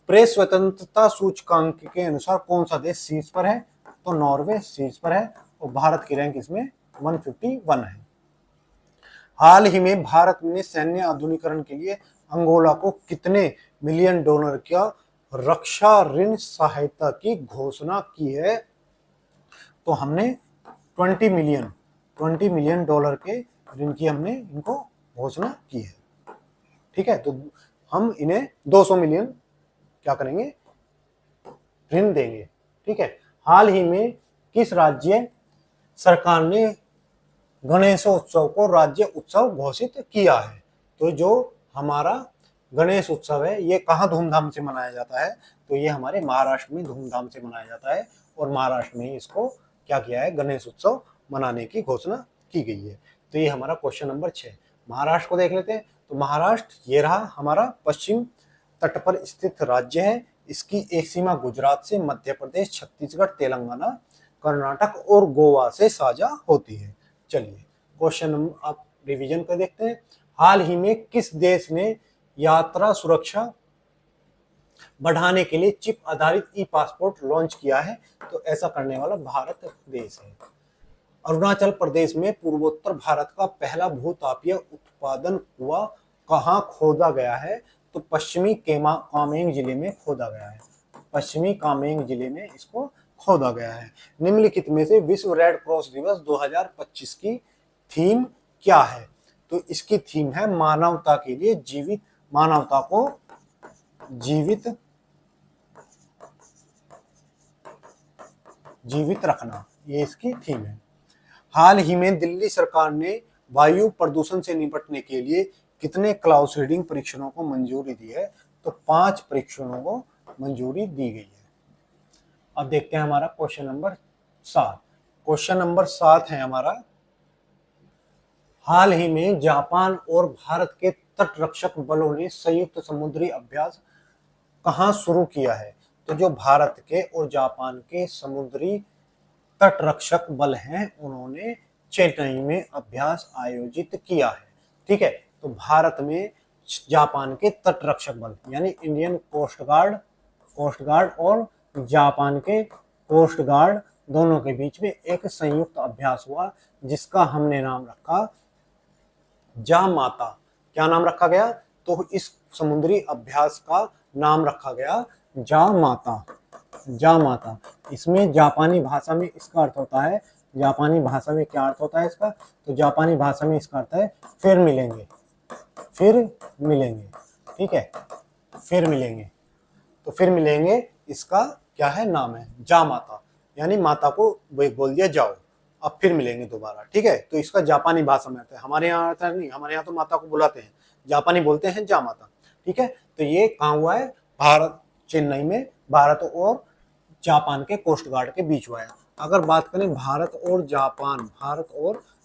A: प्रेस स्वतंत्रता सूचकांक के अनुसार कौन सा देश शीर्ष पर है, तो नॉर्वे शीर्ष पर है और भारत की रैंक इसमें 151 है। हाल ही में भारत ने सैन्य आधुनिकीकरण के लिए अंगोला को कितने मिलियन डॉलर का रक्षा ऋण सहायता की घोषणा की है, तो हमने 20 मिलियन डॉलर के ऋण की हमने इनको घोषणा की है। ठीक है, तो हम इन्हें 200 मिलियन क्या करेंगे, ऋण देंगे। ठीक है, हाल ही में किस राज्य सरकार ने गणेशोत्सव को राज्य उत्सव घोषित किया है, तो जो हमारा गणेश उत्सव है ये कहाँ धूमधाम से मनाया जाता है, तो ये हमारे महाराष्ट्र में धूमधाम से मनाया जाता है और महाराष्ट्र में इसको क्या किया है, गणेश उत्सव मनाने की घोषणा की गई है। तो ये हमारा क्वेश्चन नंबर 6। महाराष्ट्र को देख लेते हैं, तो महाराष्ट्र ये रहा हमारा पश्चिम तट पर स्थित राज्य है। इसकी एक सीमा गुजरात से मध्य प्रदेश, छत्तीसगढ़, तेलंगाना, कर्नाटक और गोवा से साझा होती है। चलिए, क्वेश्चन आप रिवीजन कर देखते हैं। हाल ही में किस देश ने यात्रा सुरक्षा बढ़ाने के लिए चिप आधारित ई पासपोर्ट लॉन्च किया है, तो ऐसा करने वाला भारत देश है। अरुणाचल प्रदेश में पूर्वोत्तर भारत का पहला भूतापीय उत्पादन कुआं कहां खोदा गया है, तो पश्चिमी कामेंग जिले में खोदा गया है। पश्चिमी कामेंग जिले में इसको खोदा गया है। निम्नलिखित में से विश्व रेड क्रॉस दिवस 2025 की थीम क्या है, तो इसकी थीम है मानवता के लिए मानवता को जीवित रखना, ये इसकी थीम है। हाल ही में दिल्ली सरकार ने वायु प्रदूषण से निपटने के लिए कितने क्लाउड सीडिंग परीक्षणों को मंजूरी दी है, तो 5 परीक्षणों को मंजूरी दी गई है। अब देखते हैं हमारा क्वेश्चन नंबर 7। क्वेश्चन नंबर 7 है हमारा, हाल ही में जापान और भारत के तटरक्षक बलों ने संयुक्त समुद्री अभ्यास कहां शुरू किया है, तो जो भारत के और जापान के समुद्री तटरक्षक बल हैं उन्होंने चेन्नई में अभ्यास आयोजित किया है। ठीक है, तो भारत में जापान के तटरक्षक बल यानी इंडियन कोस्ट गार्ड और जापान के कोस्ट गार्ड दोनों के बीच में एक संयुक्त अभ्यास हुआ जिसका हमने नाम रखा जामाता। क्या नाम रखा गया, तो इस समुद्री अभ्यास का नाम रखा गया जामाता। इसमें जापानी भाषा में इसका अर्थ होता है, जापानी भाषा में क्या अर्थ होता है इसका, तो जापानी भाषा में इसका अर्थ है फिर मिलेंगे। ठीक है, फिर मिलेंगे। तो फिर मिलेंगे इसका क्या है, नाम है जा माता, यानी माता को बोल दिया जाओ, अब फिर मिलेंगे दोबारा। ठीक है, तो इसका जापानी भाषा में आता है, हमारे यहाँ आता नहीं, हमारे यहाँ तो माता को बुलाते हैं, जापानी बोलते हैं जा माता। ठीक है, तो ये कहाँ हुआ है, भारत, चेन्नई में, भारत और जापान के कोस्ट गार्ड के बीच हुआ है। अगर बात करें भारत और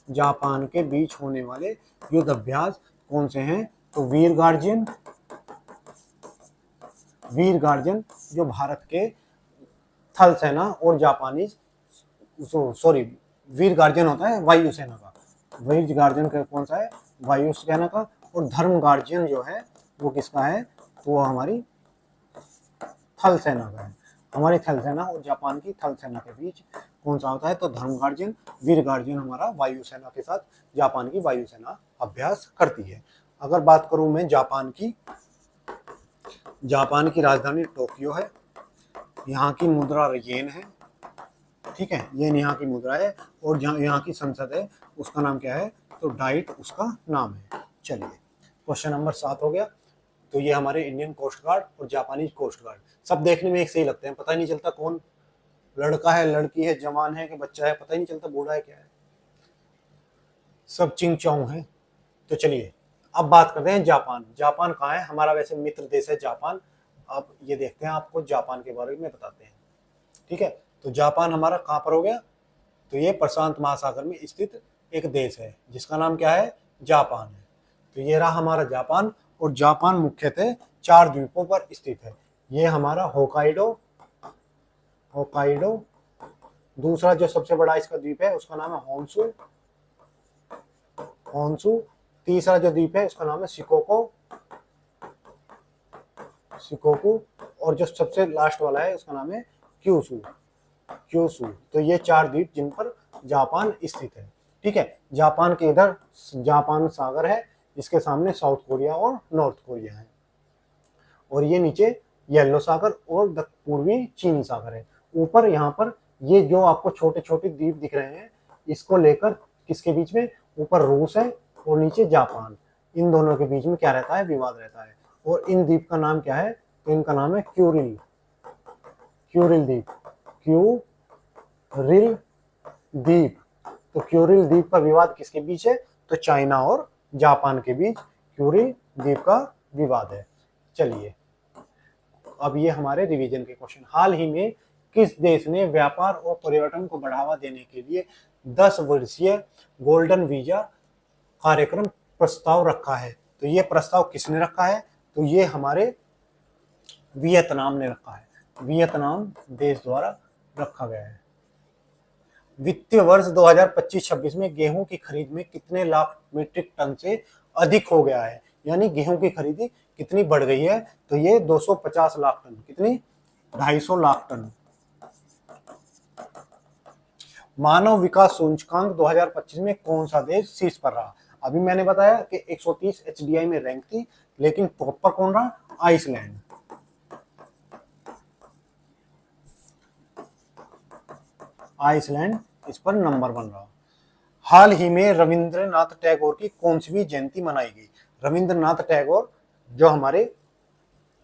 A: जापान के बीच होने वाले युद्ध अभ्यास कौन से हैं, तो वीर गार्जियन जो भारत के थल सेना और जापानीज, सॉरी, वीर गार्जियन होता है वायुसेना का, वीर गार्जियन का कौन सा है, वायुसेना का। और धर्म गार्जियन जो है वो किसका है, तो वो हमारी थल सेना का है। हमारी थल सेना और जापान की थल सेना के बीच कौन सा होता है, तो धर्म गार्जियन। वीर गार्जियन हमारा वायुसेना के साथ जापान की वायुसेना अभ्यास करती है। अगर बात करूं मैं जापान की राजधानी टोक्यो है, यहाँ की मुद्रा येन है। ठीक है, ये यहाँ की मुद्रा है, और जहाँ यहाँ की संसद है उसका नाम क्या है, तो डाइट उसका नाम है। चलिए, क्वेश्चन नंबर 7 हो गया। तो ये हमारे इंडियन कोस्ट गार्ड और जापानीज कोस्ट गार्ड सब देखने में एक से ही लगते हैं, पता ही नहीं चलता कौन लड़का है, लड़की है, जवान है कि बच्चा है, पता ही नहीं चलता बूढ़ा है क्या है, सब चिंग चौंग है। तो चलिए अब बात करते हैं जापान। जापान कहाँ है, हमारा वैसे मित्र देश है जापान। अब ये देखते हैं, आपको जापान के बारे में बताते हैं। ठीक है, तो जापान हमारा कहाँ पर हो गया, तो ये प्रशांत महासागर में स्थित एक देश है जिसका नाम क्या है, जापान है। तो ये रहा हमारा जापान, और जापान मुख्यतः 4 द्वीपों पर स्थित है। ये हमारा होकाइडो, दूसरा जो सबसे बड़ा इसका द्वीप है उसका नाम है होन्शु, तीसरा जो द्वीप है उसका नाम है शिकोकू, और जो सबसे लास्ट वाला है उसका नाम है क्यूशू। तो ये 4 द्वीप जिन पर जापान स्थित है। ठीक है, जापान के इधर जापान सागर है, इसके सामने साउथ कोरिया और नॉर्थ कोरिया है, और ये नीचे येलो सागर और पूर्वी चीनी सागर है। ऊपर यहाँ पर ये जो आपको छोटे छोटे द्वीप दिख रहे हैं, इसको लेकर किसके बीच में, ऊपर रूस है और नीचे जापान, इन दोनों के बीच में क्या रहता है, विवाद रहता है। और इन द्वीप का नाम क्या है, तो इनका नाम है क्यूरिल द्वीप, क्यूरिल द्वीप। तो क्यूरिल द्वीप का विवाद किसके बीच है, तो चाइना और जापान के बीच क्यूरिल द्वीप का विवाद है। चलिए, अब ये हमारे रिवीजन के क्वेश्चन। हाल ही में किस देश ने व्यापार और पर्यटन को बढ़ावा देने के लिए 10 वर्षीय गोल्डन वीजा कार्यक्रम प्रस्ताव रखा है, तो ये प्रस्ताव किसने रखा है, तो ये हमारे वियतनाम ने रखा है, वियतनाम देश द्वारा रखा गया है। वित्तीय वर्ष 2025-26 में गेहूं की खरीद में कितने लाख मीट्रिक टन से अधिक हो गया है, यानी गेहूं की खरीदी कितनी बढ़ गई है, तो ये 250 लाख टन, कितनी, 250 लाख टन। मानव विकास सूचकांक 2025 में कौन सा देश शीर्ष पर रहा, अभी मैंने बताया कि 130 HDI में रैंक थी, लेकिन टॉप पर कौन रहा, आइसलैंड। आइसलैंड इस पर नंबर 1 रहा। हाल ही में रविंद्रनाथ टैगोर की कौन सी जयंती मनाई गई, रविंद्रनाथ टैगोर जो हमारे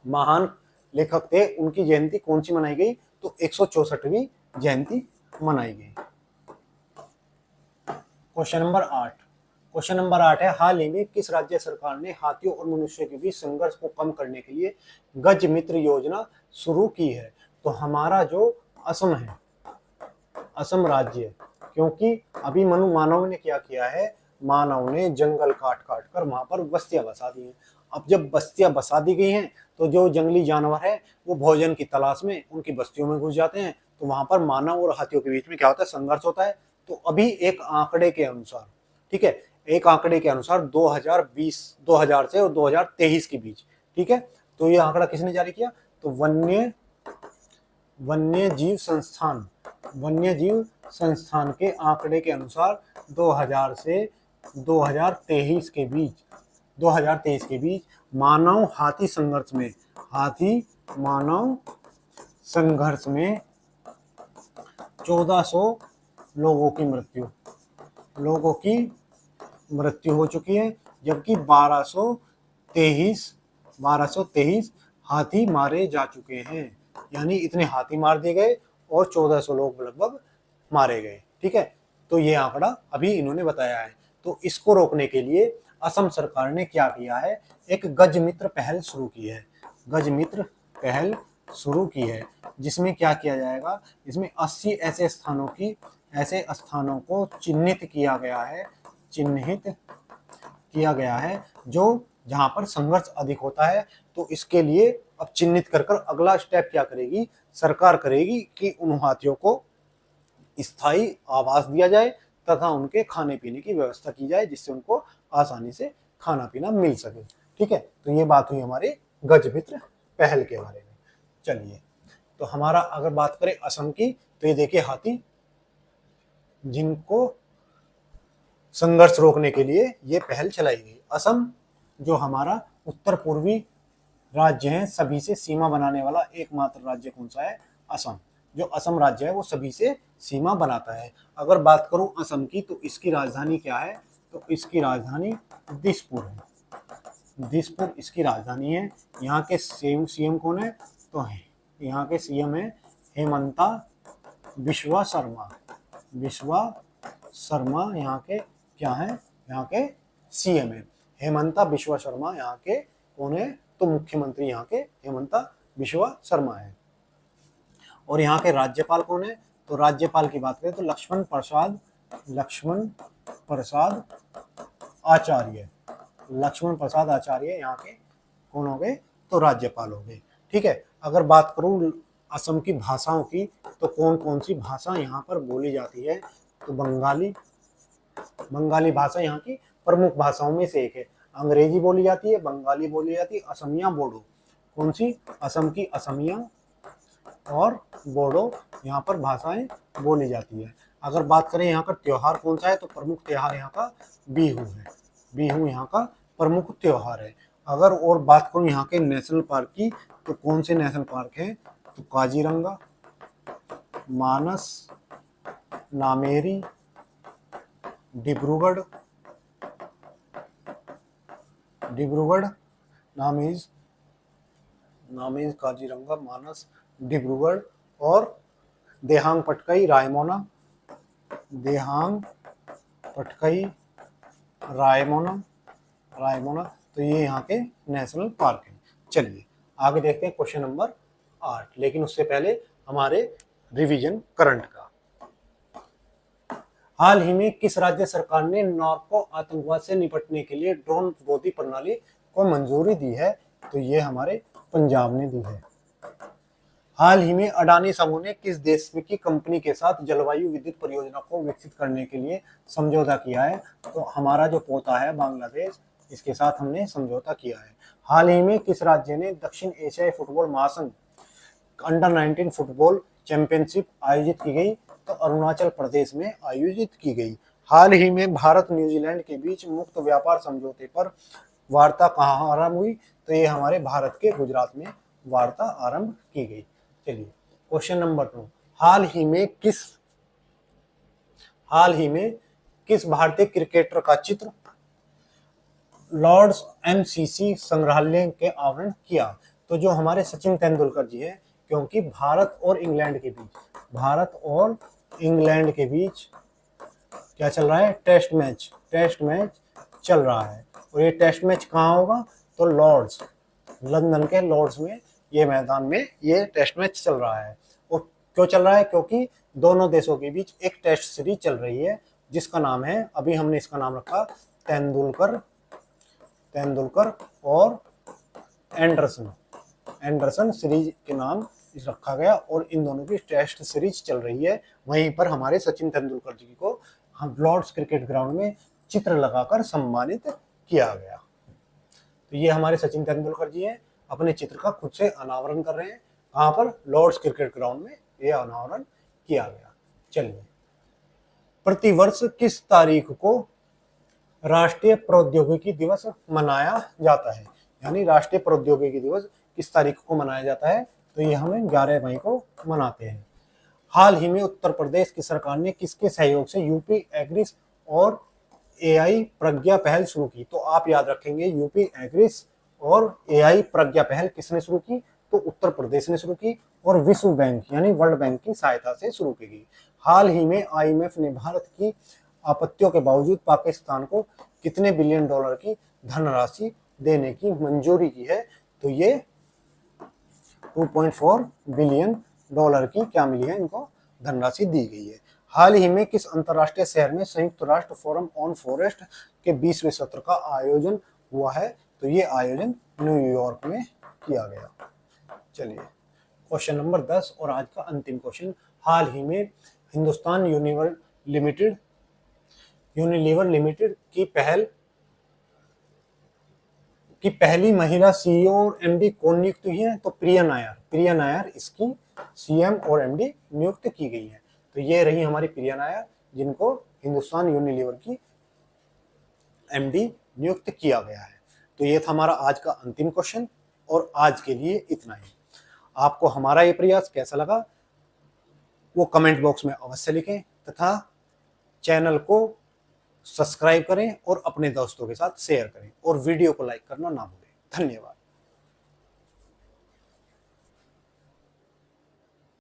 A: महान लेखक थे, उनकी जयंती कौन सी मनाई गई, तो 164वीं जयंती मनाई गई। क्वेश्चन नंबर 8 है, हाल ही में किस राज्य सरकार ने हाथियों और मनुष्यों के बीच संघर्ष को कम करने के लिए गज मित्र योजना शुरू की है, तो हमारा जो असम है, असम राज्य, क्योंकि अभी मानव ने क्या किया है, मानव ने जंगल काट कर वहां पर बस्तियां बसा दी हैं। अब जब बस्तियां बसा दी गई हैं, तो जो जंगली जानवर है वो भोजन की तलाश में उनकी बस्तियों में घुस जाते हैं, तो वहां पर मानव और हाथियों के बीच में क्या होता है, संघर्ष होता है। तो अभी एक आंकड़े के अनुसार, ठीक है, एक आंकड़े के अनुसार 2000 से और 2023 के बीच, ठीक है, तो ये आंकड़ा किसने जारी किया, तो वन्यजीव संस्थान के आंकड़े के अनुसार 2000 से 2023 के बीच मानव हाथी संघर्ष में 1400 लोगों की मृत्यु हो चुकी है, जबकि 1223 हाथी मारे जा चुके हैं, यानी इतने हाथी मार दिए गए और 1400 लोग लगभग मारे गए। ठीक है, तो ये आंकड़ा अभी इन्होंने बताया है। तो इसको रोकने के लिए असम सरकार ने क्या किया है, एक गज मित्र पहल शुरू की है। गज मित्र पहल शुरू की है, जिसमें क्या किया जाएगा, इसमें 80 ऐसे स्थानों को चिन्हित किया गया है जो जहां पर संघर्ष अधिक होता है। तो इसके लिए अब चिन्हित कर अगला स्टेप क्या करेगी सरकार, करेगी कि उन हाथियों को स्थायी आवास दिया जाए तथा उनके खाने पीने की व्यवस्था की जाए, जिससे उनको आसानी से खाना पीना मिल सके। ठीक है, तो ये बात हुई हमारे गज मित्र पहल के बारे में। चलिए, तो हमारा अगर बात करें असम की, तो ये देखिए हाथी जिनको संघर्ष रोकने के लिए ये पहल चलाई गई। असम जो हमारा उत्तर पूर्वी राज्य है, सभी से सीमा बनाने वाला एकमात्र राज्य कौन सा है, असम। जो असम राज्य है वो सभी से सीमा बनाता है। अगर बात करूं असम की, तो इसकी राजधानी क्या है, तो इसकी राजधानी दिसपुर है। दिसपुर इसकी राजधानी है। यहाँ के सीएम कौन है, तो यहाँ के सीएम है हेमंता बिश्वा शर्मा यहाँ के क्या है, यहाँ के सीएम है हेमंता बिश्वा शर्मा। यहाँ के कौन है, तो मुख्यमंत्री यहाँ के हेमंता बिश्वा शर्मा है। और यहाँ के राज्यपाल कौन है, तो राज्यपाल की बात करें तो लक्ष्मण प्रसाद आचार्य यहाँ के कौन हो गए, तो राज्यपाल हो गए। ठीक है, अगर बात करूं असम की भाषाओं की, तो कौन कौन सी भाषा यहाँ पर बोली जाती है, तो बंगाली भाषा यहाँ की प्रमुख भाषाओं में से एक है। अंग्रेजी बोली जाती है, बंगाली बोली जाती है, असमिया, बोडो। कौन सी, असम की असमिया और बोडो यहाँ पर भाषाएं बोली जाती है। अगर बात करें यहाँ का त्योहार कौन सा है, तो प्रमुख त्योहार यहाँ का बिहू है। बिहू यहाँ का प्रमुख त्योहार है। अगर और बात करूँ यहाँ के नेशनल पार्क की, तो कौन से नेशनल पार्क हैं, तो काजीरंगा, मानस, नामेरी, डिब्रूगढ़, नामेज, काजीरंगा, मानस, डिब्रूगढ़ और देहांग पटकाई, रायमोना। तो ये यहाँ के नेशनल पार्क हैं। चलिए आगे देखते हैं क्वेश्चन नंबर 8, लेकिन उससे पहले हमारे रिवीजन करंट का। हाल ही में किस राज्य सरकार ने नार्को आतंकवाद से निपटने के लिए ड्रोन विरोधी प्रणाली को मंजूरी दी है, तो ये हमारे पंजाब ने दी है। हाल ही में अडानी समूह ने किस देश की कंपनी के साथ जलवायु विद्युत परियोजना को विकसित करने के लिए समझौता किया है, तो हमारा जो पोता है बांग्लादेश, इसके साथ हमने समझौता किया है। हाल ही में किस राज्य ने दक्षिण एशियाई फुटबॉल महासंघ अंडर 19 फुटबॉल चैंपियनशिप आयोजित की गई, तो अरुणाचल प्रदेश में आयोजित की गई। हाल ही में भारत न्यूजीलैंड के बीच मुक्त व्यापार समझौते पर वार्ता कहाँ आरंभ हुई, तो ये हमारे भारत के गुजरात में वार्ता आरंभ की गई। चलिए क्वेश्चन नंबर 2, हाल ही में किस भारतीय क्रिकेटर का चित्र लॉर्ड्स एमसीसी संग्रहालय के आवरण किया, तो जो हमारे सचिन तेंदुलकर जी हैं, क्योंकि भारत और इंग्लैंड के बीच क्या चल रहा है, टेस्ट मैच चल रहा है। और ये टेस्ट मैच कहाँ होगा, तो लॉर्ड्स, लंदन के लॉर्ड्स में ये मैदान में ये टेस्ट मैच चल रहा है। और क्यों चल रहा है, क्योंकि दोनों देशों के बीच एक टेस्ट सीरीज चल रही है, जिसका नाम है, अभी हमने इसका नाम रखा तेंदुलकर और एंडरसन सीरीज के नाम रखा गया। और इन दोनों की टेस्ट सीरीज चल रही है। वहीं पर हमारे सचिन तेंदुलकर जी को हम लॉर्ड्स क्रिकेट ग्राउंड में चित्र लगाकर सम्मानित किया गया। तो ये हमारे सचिन तेंदुलकर जी हैं, अपने चित्र का खुद से अनावरण कर रहे हैं। कहाँ पर, लॉर्ड्स क्रिकेट ग्राउंड में ये अनावरण किया गया। चलिए, प्रतिवर्ष किस तारीख को राष्ट्रीय प्रौद्योगिकी दिवस मनाया जाता है, यानी राष्ट्रीय प्रौद्योगिकी दिवस किस तारीख को मनाया जाता है, तो ये हमें 11 मई को मनाते हैं। हाल ही में उत्तर प्रदेश की सरकार ने किसके सहयोग से यूपी एग्रिस और एआई प्रज्ञा पहल शुरू की, तो आप याद रखेंगे यूपी एग्रिस और एआई प्रज्ञा पहल किसने शुरू की? तो उत्तर प्रदेश ने शुरू की और विश्व बैंक यानी वर्ल्ड बैंक की सहायता से शुरू की गई। हाल ही में आईएमएफ ने भारत की आपत्तियों के बावजूद पाकिस्तान को कितने बिलियन डॉलर की धनराशि देने की मंजूरी की है? तो ये 2.4 बिलियन डॉलर की क्या मिली है, इनको धनराशि दी गई है। हाल ही में किस अंतर्राष्ट्रीय शहर में संयुक्त राष्ट्र फोरम ऑन फॉरेस्ट के 20वें सत्र का आयोजन हुआ है? तो ये आयोजन न्यूयॉर्क में किया गया। चलिए क्वेश्चन नंबर 10 और आज का अंतिम क्वेश्चन। हाल ही में हिंदुस्तान यूनिलीवर लिमिटेड की पहली महिला सीईओ और एमडी कौन नियुक्त हुई है? तो प्रिया नायर इसकी सीएम और एमडी नियुक्त की गई है। तो ये रही हमारी प्रिया नायर, जिनको हिंदुस्तान यूनिलीवर की एमडी नियुक्त किया गया है। तो ये था हमारा आज का अंतिम क्वेश्चन और आज के लिए इतना ही। आपको हमारा ये प्रयास कैसा लगा वो कमेंट बॉक्स में अवश्य लिखें तथा चैनल को सब्सक्राइब करें और अपने दोस्तों के साथ शेयर करें और वीडियो को लाइक करना ना भूलें। धन्यवाद।